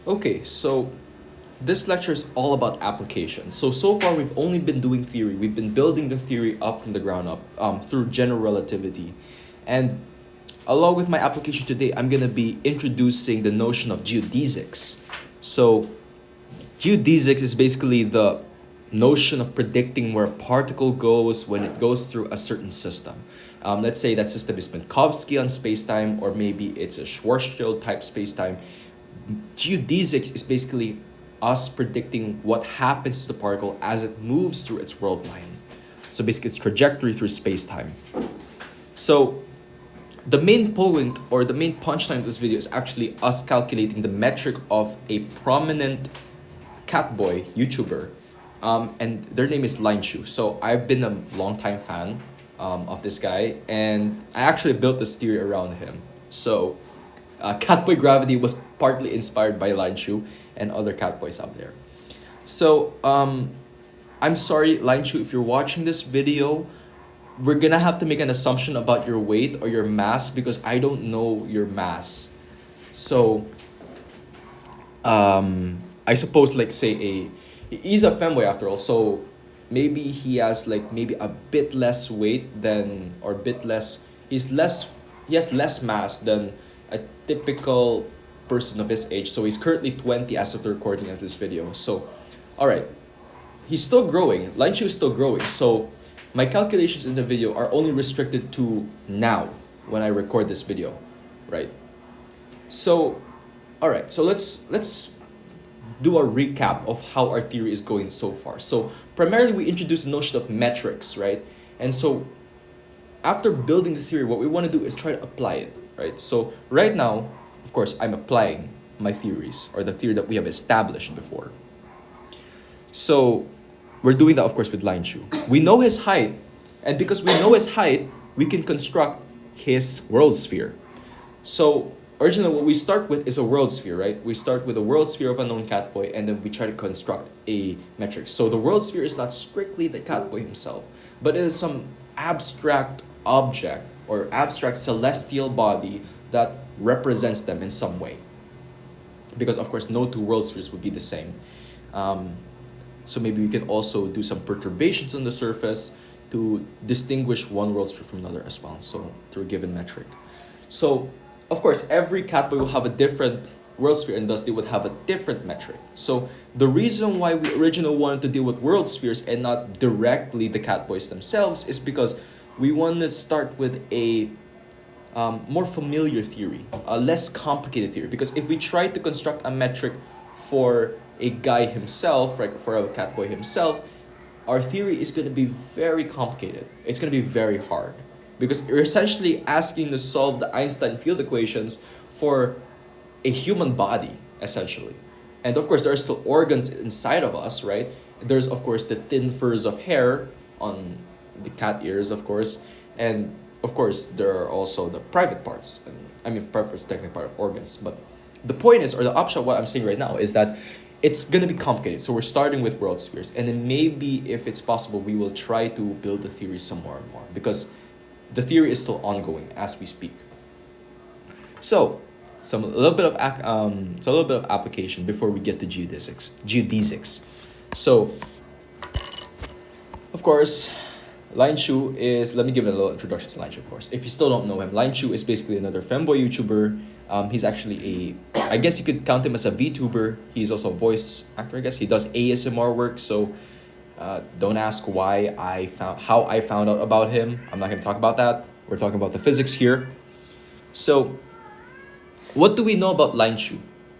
Okay, so this lecture is all about applications. So far we've only been doing theory. We've been building the theory up from the ground up through general relativity. And along with my application today, I'm going to be introducing the notion of geodesics. So geodesics is basically the notion of predicting where a particle goes when it goes through a certain system. Let's say that system is Minkowski on spacetime, or maybe it's a Schwarzschild type spacetime. Geodesics is basically us predicting what happens to the particle as it moves through its world line. So basically its trajectory through space-time. So the main point or the main punchline of this video is actually us calculating the metric of a prominent catboy YouTuber. And their name is Linechu. So I've been a longtime fan of this guy, and I actually built this theory around him. So catboy gravity was partly inspired by Linechu and other catboys out there. So I'm sorry, Linechu, if you're watching this video, we're gonna have to make an assumption about your weight or your mass because I don't know your mass. So I suppose like say he's a femboy after all, so maybe he has like maybe a bit less weight than or bit less he has less mass than a typical person of his age. So he's currently 20 as of the recording of this video. So all right, he's still growing. Linechu is still growing. So my calculations in the video are only restricted to now when I record this video, right? So all right, so let's do a recap of how our theory is going so far. So primarily we introduced the notion of metrics, right? And so after building the theory, what we want to do is try to apply it, right? So right now, of course, I'm applying my theories or the theory that we have established before. So we're doing that, of course, with Linechu. We know his height, and because we know his height, we can construct his world sphere. So originally what we start with is a world sphere, right? We start with a world sphere of a known catboy, and then we try to construct a metric. So the world sphere is not strictly the catboy himself, but it is some abstract object or abstract celestial body that represents them in some way. Because of course no two world spheres would be the same. So maybe we can also do some perturbations on the surface to distinguish one world sphere from another as well, so through a given metric. So of course, every catboy will have a different world sphere, and thus they would have a different metric. So the reason why we originally wanted to deal with world spheres and not directly the catboys themselves is because we want to start with a more familiar theory, a less complicated theory. Because if we try to construct a metric for a guy himself, right, for a catboy himself, our theory is going to be very complicated. It's going to be very hard because you're essentially asking to solve the Einstein field equations for a human body, essentially. And of course, there are still organs inside of us, right? There's, of course, the thin furs of hair on the cat ears, of course. And, of course, there are also the private parts. And, I mean, private parts are technically part of organs. But the point is, or the upshot of what I'm saying right now is that it's going to be complicated. So we're starting with world spheres. And then maybe, if it's possible, we will try to build the theory some more and more. Because the theory is still ongoing as we speak. So, a little bit of application before we get to geodesics. So, of course, Linechu is. Let me give it a little introduction to Linechu. Of course, if you still don't know him, Linechu is basically another femboy YouTuber. He's actually I guess you could count him as a VTuber. He's also a voice actor. I guess he does ASMR work. So. Don't ask how I found out about him. I'm not going to talk about that. We're talking about the physics here. So, what do we know about Linechu?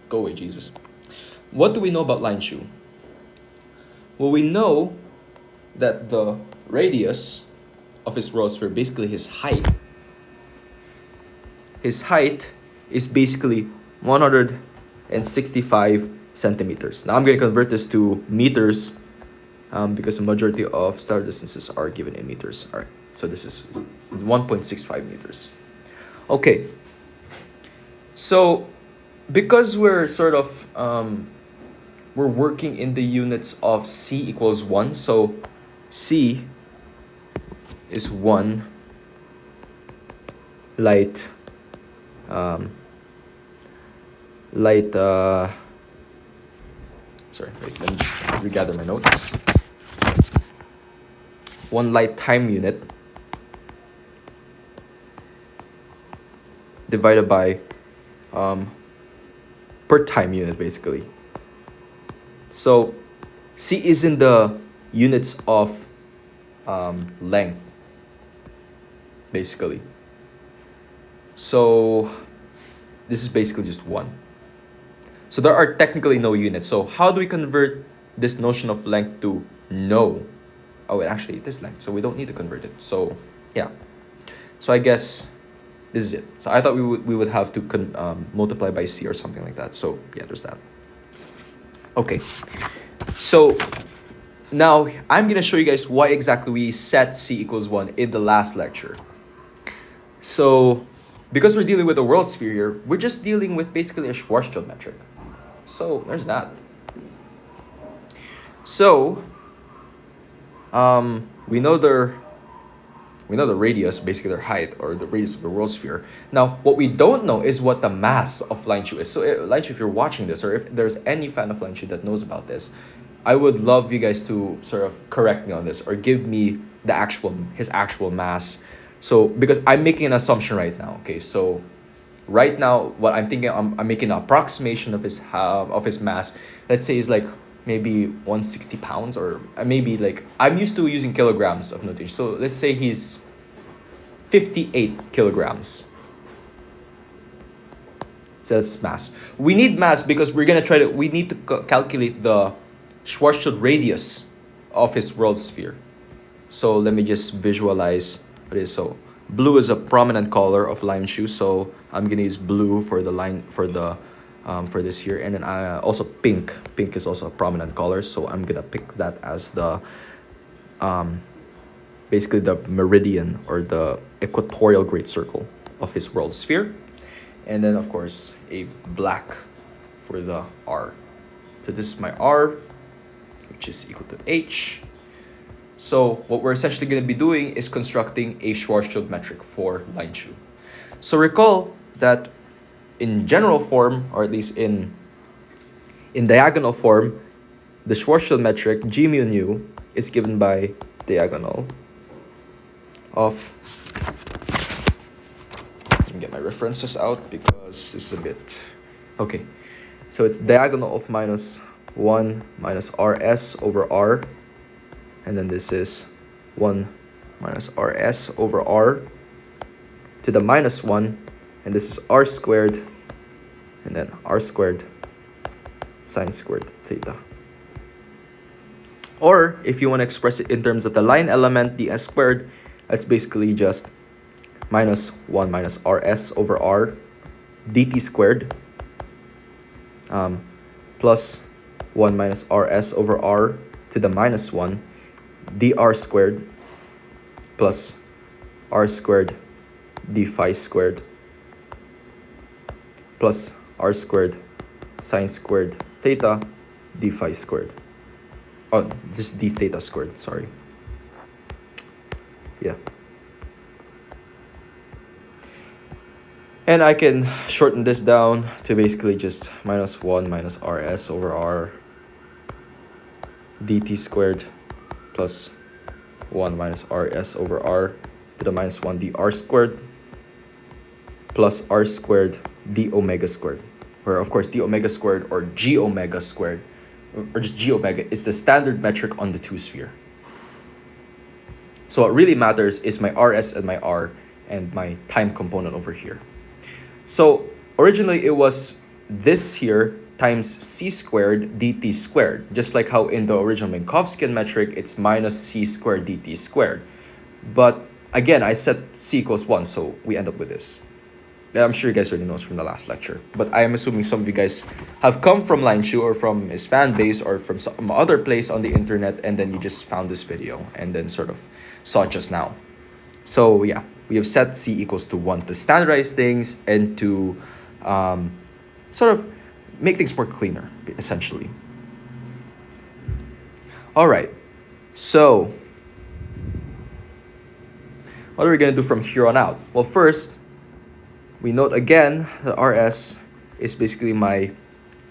Go away, Jesus. What do we know about Linechu? Well, we know that the radius of his world sphere, basically his height is basically 165 centimeters. Now I'm going to convert this to meters. Because the majority of stellar distances are given in meters. All right, so this is 1.65 meters. Okay, so because we're sort of we're working in the units of c equals 1, so c is 1 light sorry, wait, let me regather my notes. 1 light time unit divided by per time unit, basically. So C is in the units of length, basically. So this is basically just 1. So there are technically no units. So how do we convert this notion of length to no? Oh, actually it is length, so we don't need to convert it. So yeah. So I guess this is it. So I thought we would have to multiply by C or something like that. So yeah, there's that. Okay. So now I'm gonna show you guys why exactly we set C equals 1 in the last lecture. So because we're dealing with a world sphere here, we're just dealing with basically a Schwarzschild metric. So there's that. So we know the radius, basically their height, or the radius of the world sphere. Now, what we don't know is what the mass of Linechu is. So Linechu, if you're watching this, or if there's any fan of Linechu that knows about this, I would love you guys to sort of correct me on this, or give me his actual mass. So because I'm making an assumption right now, okay? So right now, what I'm thinking, I'm making an approximation of his mass. Let's say is like maybe 160 pounds, or maybe like, I'm used to using kilograms of notation. So let's say he's 58 kilograms. So that's mass. We need mass because we need to calculate the Schwarzschild radius of his world sphere. So let me just visualize what it is. So blue is a prominent color of Linechu, so I'm gonna use blue for the line for this here, and then also pink. Pink is also a prominent color, so I'm gonna pick that as the basically the meridian or the equatorial great circle of his world sphere, and then of course a black for the R. So this is my R, which is equal to H. So what we're essentially going to be doing is constructing a Schwarzschild metric for Linechu. So recall that in general form, or at least in diagonal form, the Schwarzschild metric G mu nu is given by diagonal of, let me get my references out because this is a bit, okay. So it's diagonal of minus 1 minus RS over R, and then this is 1 minus RS over R to the minus 1, and this is R squared, and then R squared sine squared theta. Or if you want to express it in terms of the line element, ds squared, that's basically just minus 1 minus RS over R dt squared plus 1 minus RS over R to the minus 1 dr squared plus R squared d phi squared plus R squared sine squared theta d phi squared. Oh, this is d theta squared, sorry. Yeah. And I can shorten this down to basically just minus 1 minus RS over R dt squared plus 1 minus RS over R to the minus 1 dr squared plus R squared d omega squared, where of course d omega squared or g omega squared, or just g omega, is the standard metric on the two sphere. So what really matters is my RS and my R and my time component over here. So originally it was this here times c squared dt squared, just like how in the original Minkowskian metric it's minus c squared dt squared. But again, I set c equals 1, so we end up with this. I'm sure you guys already know from the last lecture, but I am assuming some of you guys have come from Linechu or from his fan base or from some other place on the internet, and then you just found this video and then sort of saw it just now. So yeah, we have set c equals to 1 to standardize things and to sort of make things more cleaner, essentially. All right, so what are we going to do from here on out? Well, first, we note again that RS is basically my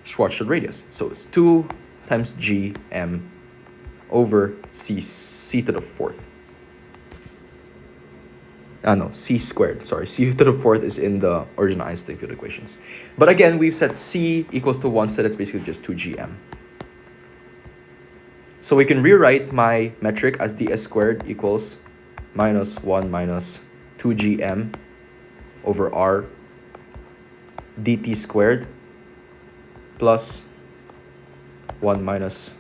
Schwarzschild radius. So it's 2 times gm over c to the fourth. No, c squared, sorry. C to the fourth is in the original Einstein field equations. But again, we've set c equals to 1, so that's basically just 2gm. So we can rewrite my metric as ds squared equals minus 1 minus 2gm over r dt squared plus 1 minus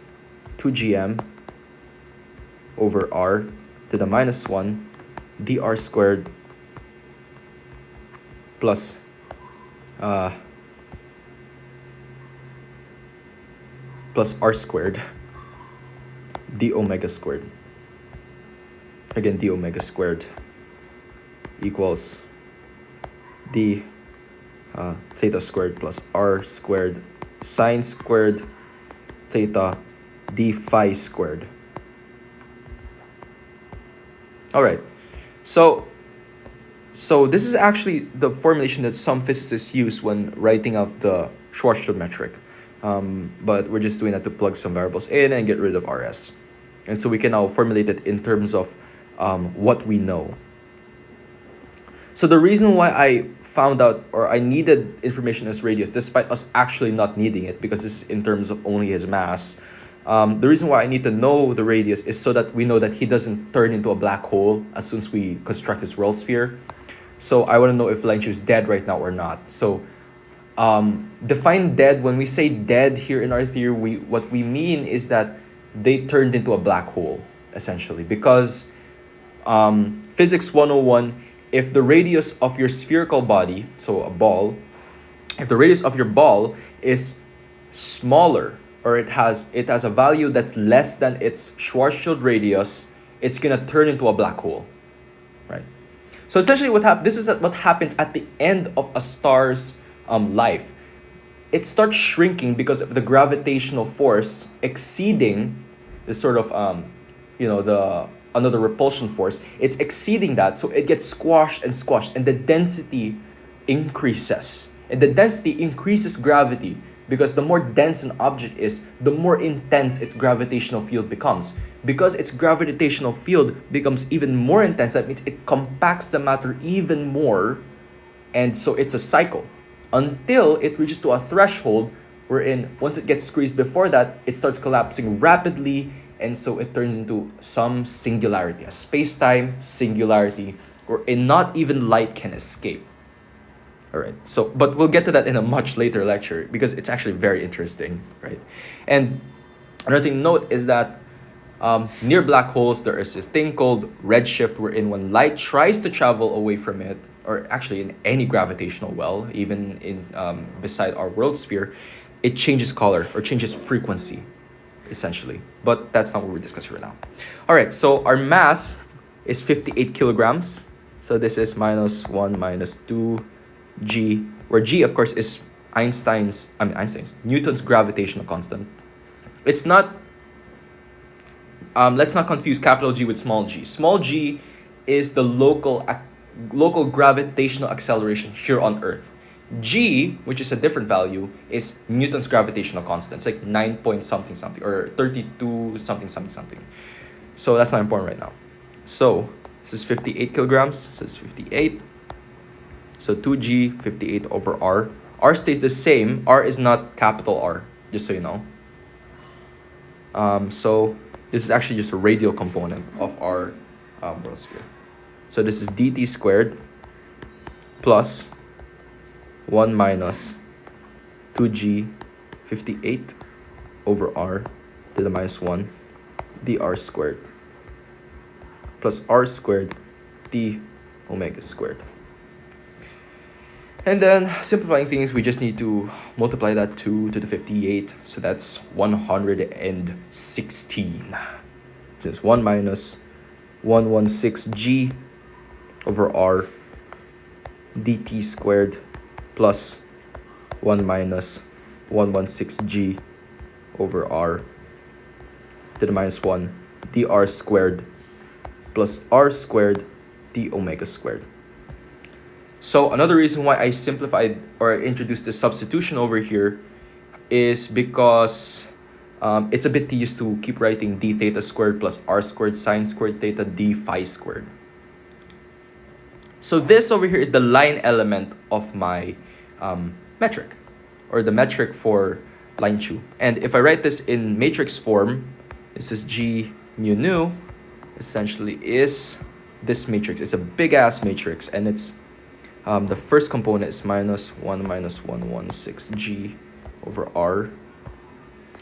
2gm over r to the minus 1 dr squared plus plus r squared d omega squared. Again, d omega squared equals d theta squared plus r squared sine squared theta d phi squared. All right, so this is actually the formulation that some physicists use when writing out the Schwarzschild metric, but we're just doing that to plug some variables in and get rid of rs, and so we can now formulate it in terms of what we know. So the reason why I found out, or I needed information as radius, despite us actually not needing it, because this is in terms of only his mass, the reason why I need to know the radius is so that we know that he doesn't turn into a black hole as soon as we construct his world sphere. So I want to know if Linechu is dead right now or not. So define dead. When we say dead here in our theory, what we mean is that they turned into a black hole, essentially, because physics 101, if the radius of your spherical body, so a ball, if the radius of your ball is smaller, or it has a value that's less than its Schwarzschild radius, it's gonna turn into a black hole, right? So essentially what happens at the end of a star's life. It starts shrinking because of the gravitational force exceeding the sort of another repulsion force. It's exceeding that, so it gets squashed, and the density increases. And the density increases gravity, because the more dense an object is, the more intense its gravitational field becomes. Because its gravitational field becomes even more intense, that means it compacts the matter even more, and so it's a cycle until it reaches to a threshold wherein once it gets squeezed before that, it starts collapsing rapidly, and so it turns into some singularity, a space-time singularity, wherein not even light can escape. All right, so, but we'll get to that in a much later lecture, because it's actually very interesting, right? And another thing to note is that near black holes, there is this thing called redshift, wherein when light tries to travel away from it, or actually in any gravitational well, even in beside our world sphere, it changes color or changes frequency, essentially. But that's not what we're discussing right now. All right, so our mass is 58 kilograms. So this is minus 1 minus 2 g, where g, of course, is Newton's gravitational constant. It's not, let's not confuse capital G with small g. Small g is the local gravitational acceleration here on Earth. G, which is a different value, is Newton's gravitational constant. It's like 9 point something something, or 32 something something something. So that's not important right now. So this is 58 kilograms, so it's 58. So 2g, 58 over r. R stays the same. R is not capital R, just so you know. So this is actually just a radial component of our world sphere. So this is dt squared plus 1 minus 2g 58 over r to the minus 1 dr squared plus r squared d omega squared. And then simplifying things, we just need to multiply that 2 to the 58. So that's 116. So it's 1 minus 116g over r dt squared plus 1 minus 116g over r to the minus 1 dr squared plus r squared d omega squared. So another reason why I simplified or I introduced this substitution over here is because it's a bit tedious to keep writing d theta squared plus r squared sine squared theta d phi squared. So this over here is the line element of my metric, or the metric for Linechu. And if I write this in matrix form, this is G mu nu, essentially is this matrix. It's a big ass matrix, and it's the first component is minus 1 minus 116 G over R.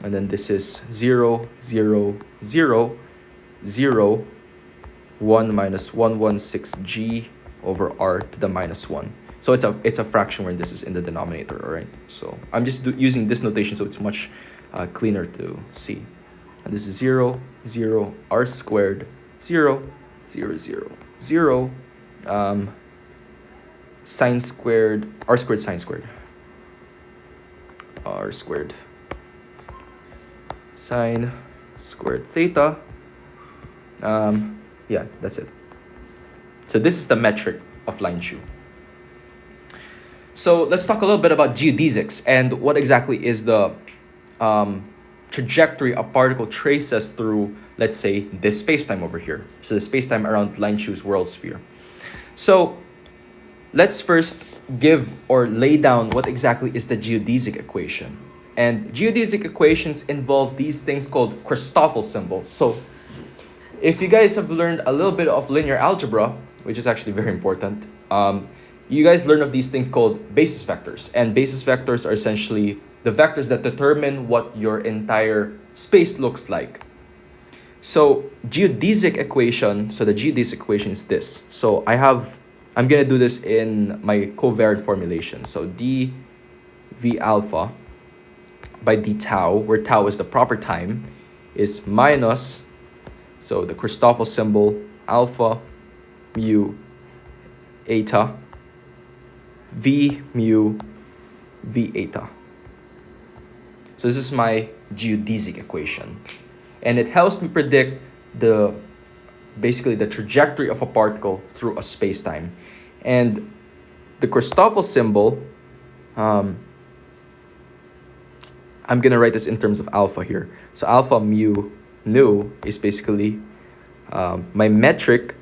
And then this is 0, 0, 0, 0, 1 minus 116 G over R to the minus 1. So it's a fraction where this is in the denominator, all right? So I'm just using this notation so it's much cleaner to see. And this is 0, 0, R squared, 0, 0, 0, 0, sine squared, R squared sine squared, R squared sine squared theta. Yeah, that's it. So this is the metric of Linechu. So let's talk a little bit about geodesics and what exactly is the trajectory a particle traces through, let's say, this spacetime over here. So the spacetime around Linechu's world sphere. So let's first give or lay down what exactly is the geodesic equation. And geodesic equations involve these things called Christoffel symbols. So if you guys have learned a little bit of linear algebra, which is actually very important, you guys learn of these things called basis vectors. And basis vectors are essentially the vectors that determine what your entire space looks like. So geodesic equation, so the geodesic equation is this. So I'm gonna do this in my covariant formulation. So d v alpha by d tau, where tau is the proper time, is minus, so the Christoffel symbol, alpha mu eta v mu v eta. So this is my geodesic equation, and it helps me predict basically the trajectory of a particle through a space-time. And the Christoffel symbol, I'm gonna write this in terms of alpha here. So alpha mu nu is basically my metric.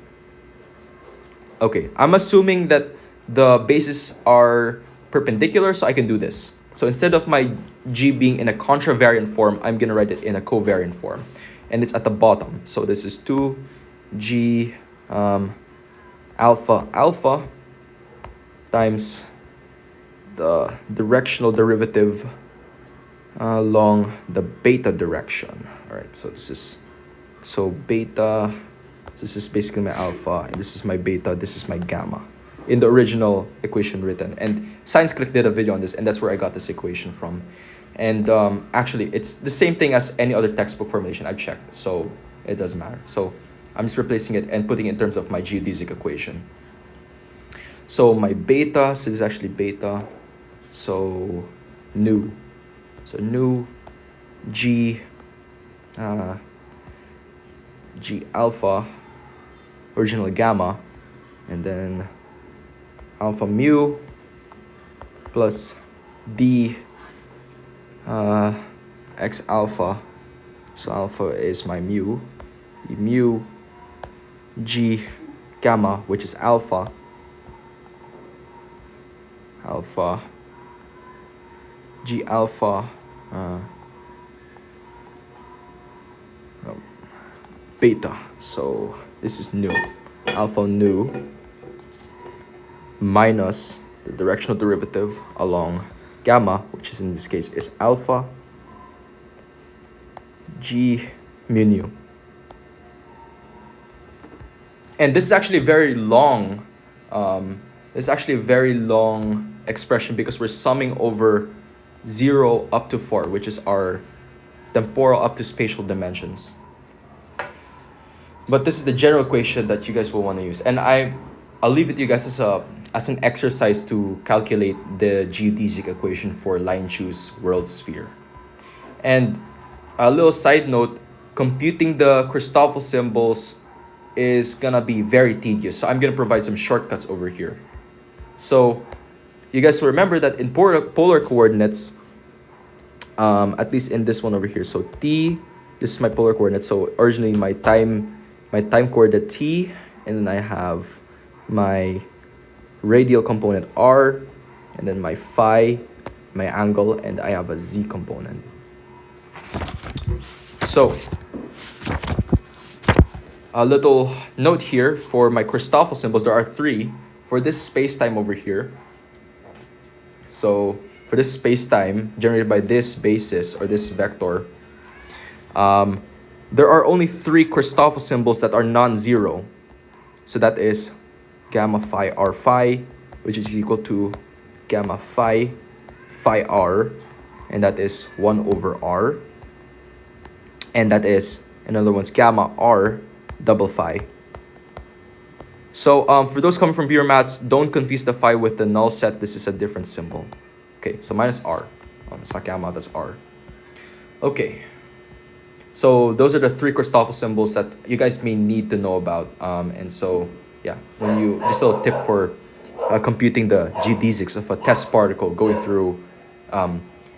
Okay, I'm assuming that the bases are perpendicular, so I can do this. So instead of my G being in a contravariant form, I'm gonna write it in a covariant form. And it's at the bottom. So this is 2G alpha alpha times the directional derivative along the beta direction. All right, so beta, this is basically my alpha, and this is my beta, this is my gamma in the original equation written. And Science Click did a video on this, and that's where I got this equation from. And actually, it's the same thing as any other textbook formulation. I checked, so it doesn't matter. So I'm just replacing it and putting it in terms of my geodesic equation. So my beta, so this is actually beta, so nu. So nu G alpha, originally gamma, and then alpha mu plus d x alpha. So alpha is my mu, the mu G gamma, which is alpha G alpha beta. So this is nu, alpha nu minus the directional derivative along gamma, which is in this case is alpha G mu nu. And this is actually very long. It's actually a very long expression because we're summing over 0 up to 4, which is our temporal up to spatial dimensions. But this is the general equation that you guys will want to use. And I'll leave it to you guys as an exercise to calculate the geodesic equation for Linechu's world sphere. And a little side note, computing the Christoffel symbols is gonna be very tedious. So I'm gonna provide some shortcuts over here. So you guys will remember that in polar coordinates, at least in this one over here. So t, this is my polar coordinate. So originally my time coordinate t, and then I have my radial component r, and then my phi, my angle, and I have a z component. So a little note here for my Christoffel symbols. There are 3 for this space-time over here. So for this space-time generated by this basis or this vector, there are only 3 Christoffel symbols that are non-zero. So that is gamma phi r phi, which is equal to gamma phi r, and that is 1 over r. And that is, in other words, gamma r double phi. So for those coming from pure maths, don't confuse the phi with the null set. This is a different symbol. Okay, so minus r. It's not gamma, that's r. Okay. So those are the 3 Christoffel symbols that you guys may need to know about. And so, yeah, when you, just a little tip for computing the geodesics of a test particle going through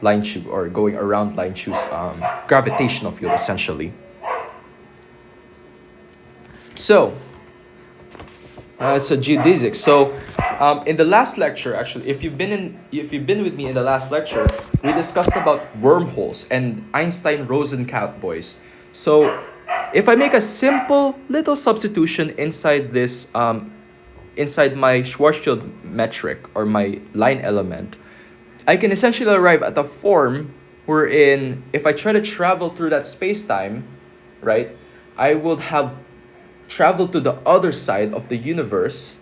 Linechu, or going around Linechu's gravitational field, essentially. So, it's a geodesics. So, in the last lecture, actually, if you've been with me in the last lecture, we discussed about wormholes and Einstein-Rosen catboys. So, if I make a simple little substitution inside this, inside my Schwarzschild metric or my line element, I can essentially arrive at a form wherein if I try to travel through that space-time, right, I would have traveled to the other side of the universe,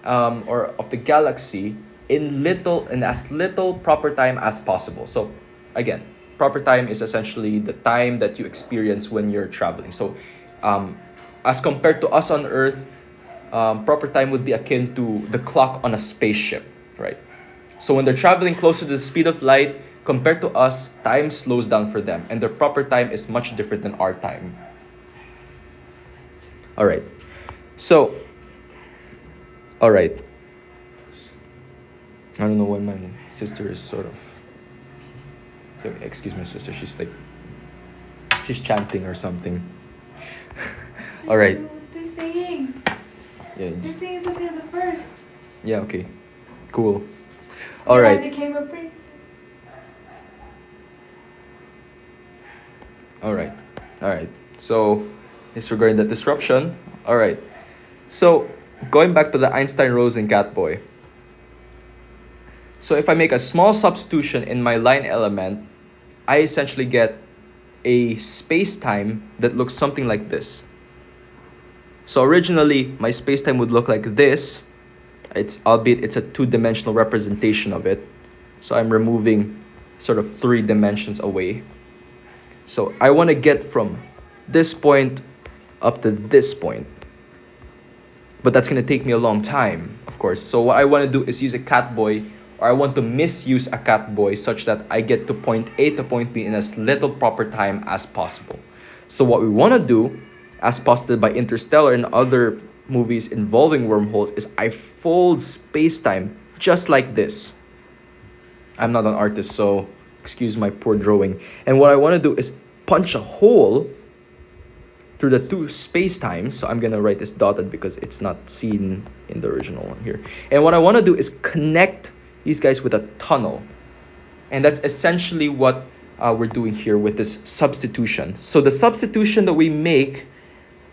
or of the galaxy, in as little proper time as possible. So again, proper time is essentially the time that you experience when you're traveling. So as compared to us on Earth, proper time would be akin to the clock on a spaceship, right? So when they're traveling closer to the speed of light, compared to us, time slows down for them, and their proper time is much different than our time. All right. So, all right. I don't know why my sister is sort of... So, excuse my sister, she's chanting or something. All right. They're singing. Yeah. They're singing Sophia the First. Yeah, okay. Cool. All right. I became a princess. All right. So, disregarding that disruption. All right. So, going back to the Einstein-Rosen catboy. So, if I make a small substitution in my line element, I essentially get a space-time that looks something like this. So, originally, my space-time would look like this. Albeit it's a 2-dimensional representation of it. So, I'm removing sort of 3 dimensions away. So, I want to get from this point up to this point. But that's going to take me a long time, of course. So what I want to do is use a catboy, or I want to misuse a catboy such that I get to point A to point B in as little proper time as possible. So what we want to do, as posited by Interstellar and other movies involving wormholes, is I fold space-time just like this. I'm not an artist, so excuse my poor drawing. And what I want to do is punch a hole through the 2 space-times. So I'm going to write this dotted because it's not seen in the original one here. And what I want to do is connect these guys with a tunnel. And that's essentially what we're doing here with this substitution. So the substitution that we make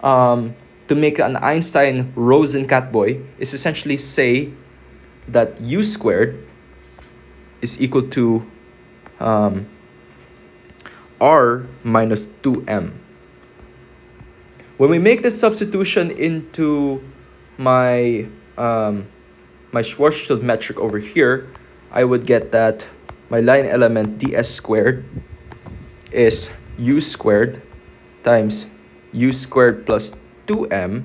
to make an Einstein-Rosen catboy is essentially say that u squared is equal to r minus 2m. When we make this substitution into my my Schwarzschild metric over here, I would get that my line element ds squared is u squared times u squared plus 2m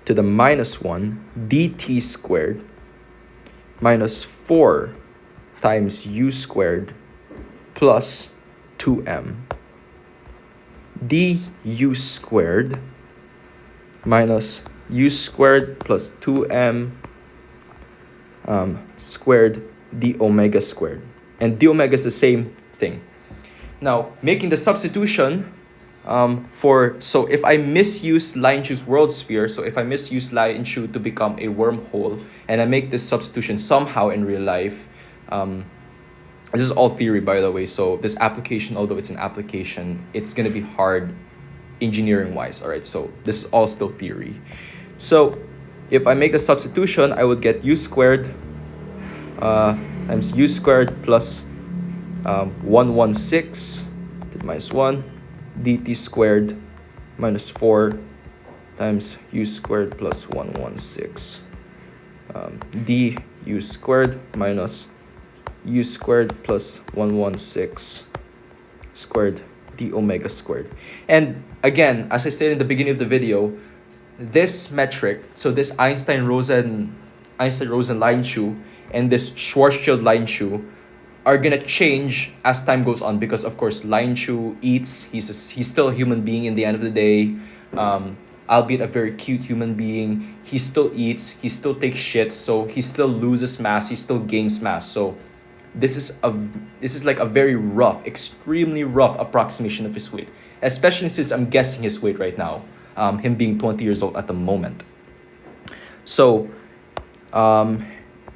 to the minus 1 dt squared minus 4 times u squared plus 2m du squared minus u squared plus 2m squared d omega squared. And d omega is the same thing. Now, making the substitution so if I misuse Linechu's world sphere, so if I misuse Linechu to become a wormhole, and I make this substitution somehow in real life, this is all theory, by the way, so this application, although it's an application, it's going to be hard engineering wise, all right? So this is all still theory. So if I make a substitution, I would get u squared times u squared plus 116 to the minus 1 dt squared minus 4 times u squared plus 116 du squared minus u squared plus 116 squared d omega squared. And again, as I stated in the beginning of the video, this metric, so this Einstein-Rosen Linechu and this Schwarzschild-Linechu are gonna change as time goes on, because of course Linechu eats. He's still a human being in the end of the day, albeit a very cute human being. He still eats, he still takes shits, so he still loses mass, he still gains mass. So this is like a very rough, extremely rough approximation of his weight, especially since I'm guessing his weight right now, him being 20 years old at the moment. So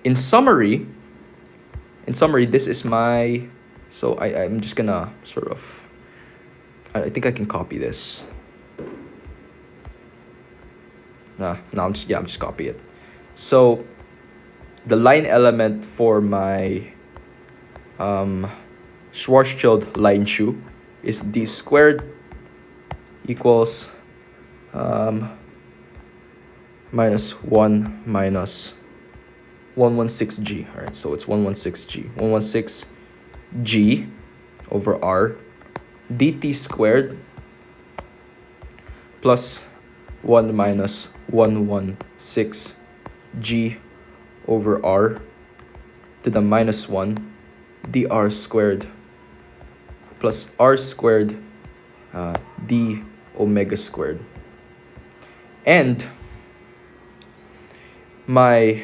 in summary, this is my, so I'm just gonna sort of, I think I can copy this. I'm just copy it. So the line element for my Schwarzschild Linechu is d squared equals minus 1 minus 116g. All right, so it's 116g. 116g over r dt squared plus 1 minus 116g over r to the minus 1 dr squared plus r squared d omega squared. And my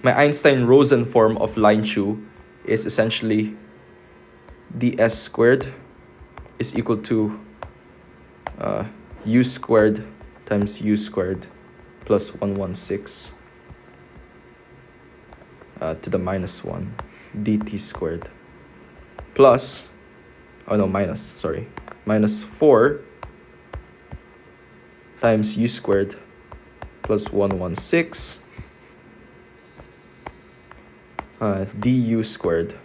Einstein-Rosen form of Linechu is essentially ds squared is equal to u squared times u squared plus 116 to the minus 1 dt squared plus, minus 4 times u squared plus 116 du squared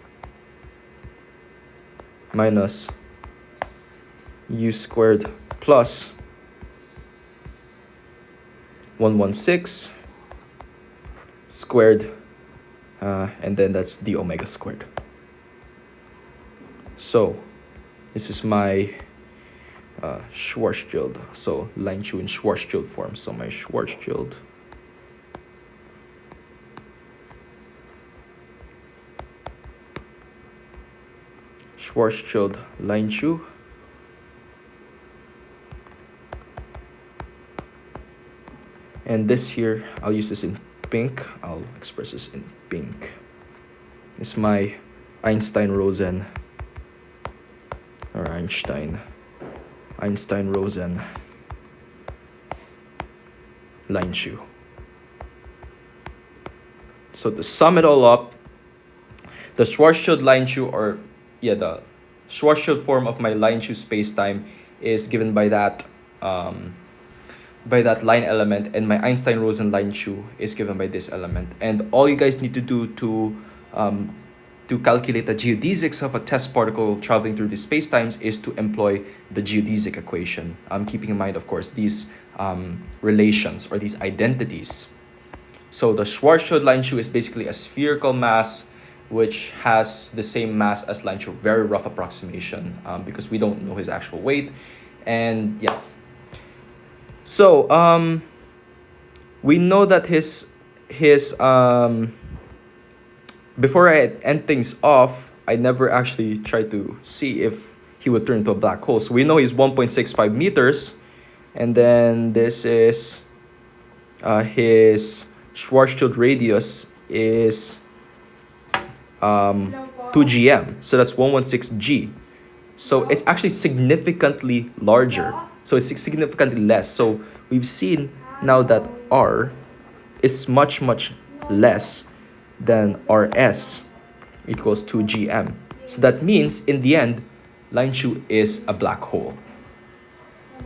minus u squared plus 116 squared, and then that's d omega squared. So this is my Schwarzschild, so Linechu in Schwarzschild form. So my Schwarzschild Linechu and this here, I'll use this in pink. I'll express this in pink. It's my Einstein-Rosen or Einstein-Rosen Linechu. So to sum it all up, the Schwarzschild Linechu, or the Schwarzschild form of my Linechu spacetime is given by that line element, and my Einstein-Rosen Linechu is given by this element. And all you guys need to do to calculate the geodesics of a test particle traveling through these spacetimes is to employ the geodesic equation. Keeping in mind, of course, these relations or these identities. So the Schwarzschild Linechu is basically a spherical mass which has the same mass as Linechu. Very rough approximation because we don't know his actual weight. And yeah. So we know that his before I end things off, I never actually tried to see if he would turn into a black hole. So we know he's 1.65 meters, and then this is his Schwarzschild radius is 2 GM. So that's 116 G. So it's actually significantly larger. So it's significantly less. So we've seen now that R is much, much less than RS equals 2 GM. So that means in the end, Linechu is a black hole.